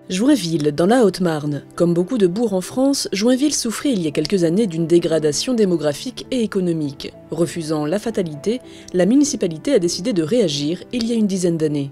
Joinville, dans la Haute-Marne. Comme beaucoup de bourgs en France, Joinville souffrait il y a quelques années d'une dégradation démographique et économique. Refusant la fatalité, la municipalité a décidé de réagir il y a une dizaine d'années.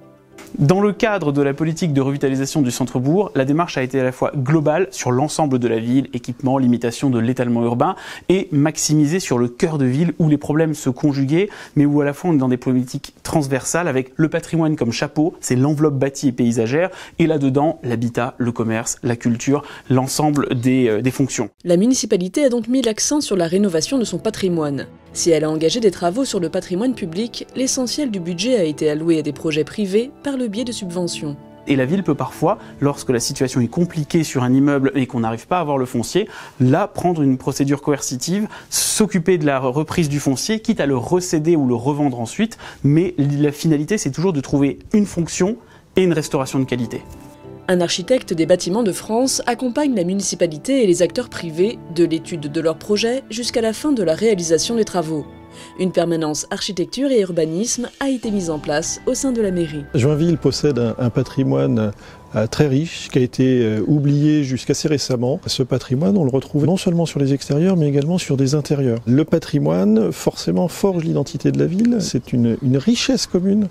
Dans le cadre de la politique de revitalisation du centre-bourg, la démarche a été à la fois globale sur l'ensemble de la ville, équipement, limitation de l'étalement urbain, et maximisée sur le cœur de ville où les problèmes se conjuguaient, mais où à la fois on est dans des politiques transversales avec le patrimoine comme chapeau, c'est l'enveloppe bâtie et paysagère, et là-dedans l'habitat, le commerce, la culture, l'ensemble des fonctions. La municipalité a donc mis l'accent sur la rénovation de son patrimoine. Si elle a engagé des travaux sur le patrimoine public, l'essentiel du budget a été alloué à des projets privés par le biais de subventions. Et la ville peut parfois, lorsque la situation est compliquée sur un immeuble et qu'on n'arrive pas à avoir le foncier, là prendre une procédure coercitive, s'occuper de la reprise du foncier, quitte à le recéder ou le revendre ensuite, mais la finalité c'est toujours de trouver une fonction et une restauration de qualité. Un architecte des bâtiments de France accompagne la municipalité et les acteurs privés de l'étude de leurs projets jusqu'à la fin de la réalisation des travaux. Une permanence architecture et urbanisme a été mise en place au sein de la mairie. Joinville possède un patrimoine très riche qui a été oublié jusqu'assez récemment. Ce patrimoine, on le retrouve non seulement sur les extérieurs mais également sur des intérieurs. Le patrimoine forcément forge l'identité de la ville, c'est une richesse commune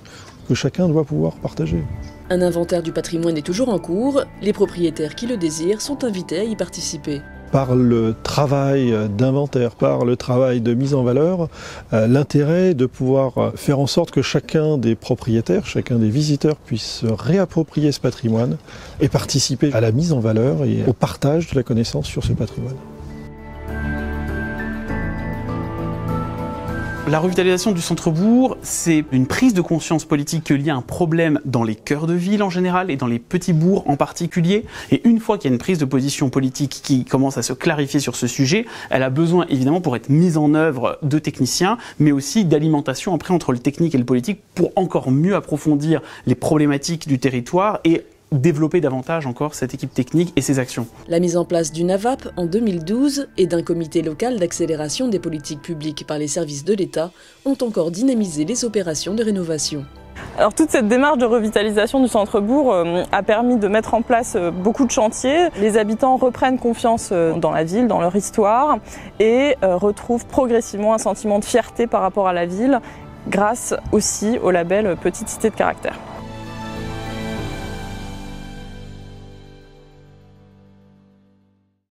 que chacun doit pouvoir partager. Un inventaire du patrimoine est toujours en cours, les propriétaires qui le désirent sont invités à y participer. Par le travail d'inventaire, par le travail de mise en valeur, l'intérêt est de pouvoir faire en sorte que chacun des propriétaires, chacun des visiteurs puisse se réapproprier ce patrimoine et participer à la mise en valeur et au partage de la connaissance sur ce patrimoine. La revitalisation du centre-bourg, c'est une prise de conscience politique qu'il y a un problème dans les cœurs de ville en général et dans les petits bourgs en particulier. Et une fois qu'il y a une prise de position politique qui commence à se clarifier sur ce sujet, elle a besoin évidemment pour être mise en œuvre de techniciens, mais aussi d'alimentation après entre le technique et le politique pour encore mieux approfondir les problématiques du territoire et développer davantage encore cette équipe technique et ses actions. La mise en place d'une AVAP en 2012 et d'un comité local d'accélération des politiques publiques par les services de l'État ont encore dynamisé les opérations de rénovation. Alors toute cette démarche de revitalisation du centre-bourg a permis de mettre en place beaucoup de chantiers. Les habitants reprennent confiance dans la ville, dans leur histoire et retrouvent progressivement un sentiment de fierté par rapport à la ville grâce aussi au label Petite Cité de Caractère.